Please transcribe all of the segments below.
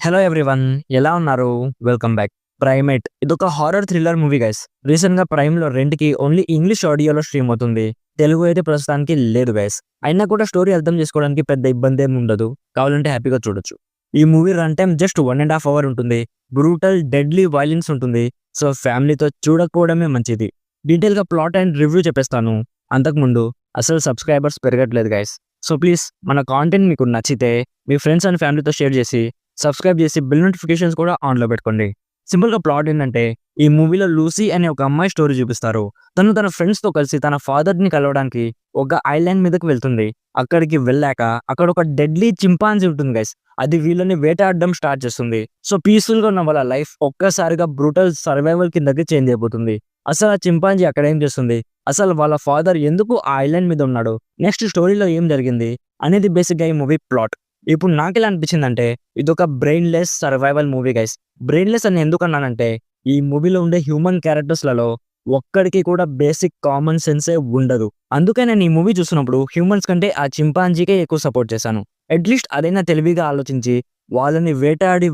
Hello everyone, ఎలా ఉన్నారు? Welcome back. 'Primate' ఇదొక హారర్ థ్రిల్లర్ మూవీ గైస్. రీసెంట్‌గా ప్రైమ్‌లో రెంట్‌కి ఓన్లీ ఇంగ్లీష్ ఆడియోలో స్ట్రీమ్ అవుతుంది. తెలుగు అయితే ప్రస్తుతానికి లేదు గైస్. అయినా కూడా స్టోరీ అర్థం చేసుకోవడానికి పెద్ద ఇబ్బందేం ఉండదు. కావాలంటే హ్యాపీగా చూడొచ్చు. ఈ movie run time just 1½ hour ఉంటుంది. బ్రూటల్, డెడ్లీ వయలెన్స్ ఉంటుంది. సో ఫ్యామిలీతో చూడకపోవడమే మంచిది. డీటెయిల్‌గా ప్లాట్ అండ్ రివ్యూ చెప్పేస్తాను. అంతకుముందు అసలు సబ్‌స్క్రైబర్స్ పెరగట్లేదు గైస్. సో ప్లీజ్ మన కాంటెంట్ మీకు నచ్చితే మీ ఫ్రెండ్స్ అండ్ ఫ్యామిలీతో షేర్ చేసి సబ్స్క్రైబ్ చేసి బెల్ నోటిఫికేషన్స్ కూడా ఆన్‌లో పెట్టుకోండి. సింపుల్‌గా ప్లాట్ ఏంటంటే, ఈ మూవీలో లూసీ అనే ఒక అమ్మాయి స్టోరీ చూపిస్తారు. తను తన ఫ్రెండ్స్‌తో కలిసి తన ఫాదర్‌ని కలవడానికి ఒక ఐలాండ్ మీదకి వెళ్తుంది. అక్కడికి వెళ్ళాక అక్కడ ఒక డెడ్లీ చింపాంజీ ఉంటుంది గైస్. అది వీళ్ళని వేటాడడం స్టార్ట్ చేస్తుంది. సో పీస్‌ఫుల్‌గా ఉన్న వాళ్ళ లైఫ్ ఒక్కసారిగా బ్రూటల్ సర్వైవల్ కిందకి చేంజ్ అయిపోతుంది. అసలు ఆ చింపాంజీ అక్కడ ఏం చేస్తుంది? అసలు వాళ్ళ ఫాదర్ ఎందుకు ఆ ఐలాండ్ మీద ఉన్నాడు? నెక్స్ట్ స్టోరీలో ఏం జరిగింది? అనేది బేసిక్‌గా ఈ మూవీ ప్లాట్. ఇప్పుడు నాకెలా అనిపించిందంటే, ఇదొక brainless survival movie guys. Brainless అని ఎందుకన్నానంటే, ఈ మూవీలో ఉండే హ్యూమన్ క్యారెక్టర్స్‌లలో ఒక్కడికి కూడా బేసిక్ కామన్ సెన్సే ఉండదు. అందుకే నేను ఈ మూవీ చూస్తున్నప్పుడు హ్యూమన్స్ కంటే ఆ చింపాంజీకే ఎక్కువ సపోర్ట్ చేశాను. అట్‌లీస్ట్ అదైనా తెలివిగా ఆలోచించి వాళ్ళని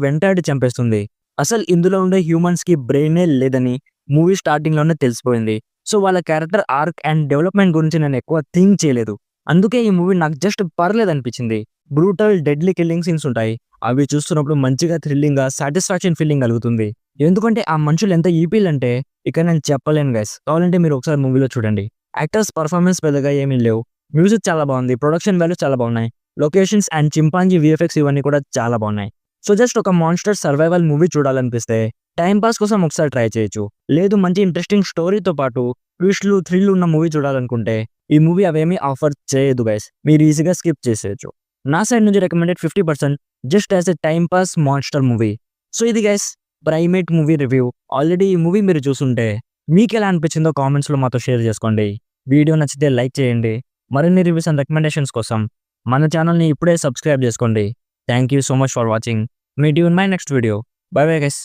వెంటాడి చంపేస్తుంది. అసలు ఇందులో ఉండే హ్యూమన్స్‌కి బ్రెయినే లేదని మూవీ స్టార్టింగ్‌లోనే తెలిసిపోయింది. సో వాళ్ళ క్యారెక్టర్ ఆర్క్ అండ్ డెవలప్‌మెంట్ గురించి నేను ఎక్కువ థింక్ చేయలేదు. అందుకే ఈ మూవీ నాకు జస్ట్ పర్లేదనిపించింది. బ్రూటల్, డెడ్లీ కిల్లింగ్ సీన్స్ ఉంటాయి. అవి చూస్తున్నప్పుడు మంచిగా థ్రిల్లింగ్‌గా సాటిస్ఫాక్షన్ ఫీలింగ్ కలుగుతుంది. ఎందుకంటే ఆ మనుషులు ఎంత ఈపీలంటే ఇక నేను చెప్పలేను గైస్. కావాలంటే మీరు ఒకసారి మూవీలో చూడండి. యాక్టర్స్ పర్ఫార్మెన్స్ పెద్దగా ఏమీ లేవు. మ్యూజిక్ చాలా బాగుంది. ప్రొడక్షన్ వాల్యూస్ చాలా బాగున్నాయి. లొకేషన్స్ అండ్ చింపాంజీ వీఎఫ్ఎక్స్ ఇవన్నీ కూడా చాలా బాగున్నాయి. సో జస్ట్ ఒక మాన్‌స్టర్ సర్వైవల్ మూవీ చూడాలనిపిస్తే టైమ్ పాస్ కోసం ఒకసారి ట్రై చేయొచ్చు. లేదు మంచి ఇంట్రెస్టింగ్ స్టోరీతో పాటు ట్విస్ట్‌లు, థ్రిల్ ఉన్న మూవీ చూడాలనుకుంటే ఈ మూవీ అవేమీ ఆఫర్ చేయదు గైస్. మీరు ఈజీగా స్కిప్ చేసేయొచ్చు. నా సైడ్ నుంచి recommended 50% just as a time pass monster movie. So ఇది guys 'Primate' movie review. Already ఈ మూవీ మీరు చూసుంటే మీకెలా అనిపించిందో కామెంట్స్‌లో మాతో షేర్ చేసుకోండి. వీడియో నచ్చితే లైక్ చేయండి. మరిన్ని రివ్యూస్ అండ్ రికమెండేషన్స్ కోసం మన ఛానల్‌ని ఇప్పుడే సబ్స్క్రైబ్ చేసుకోండి. Thank you so much for watching. Meet you in my next video. By bye guys.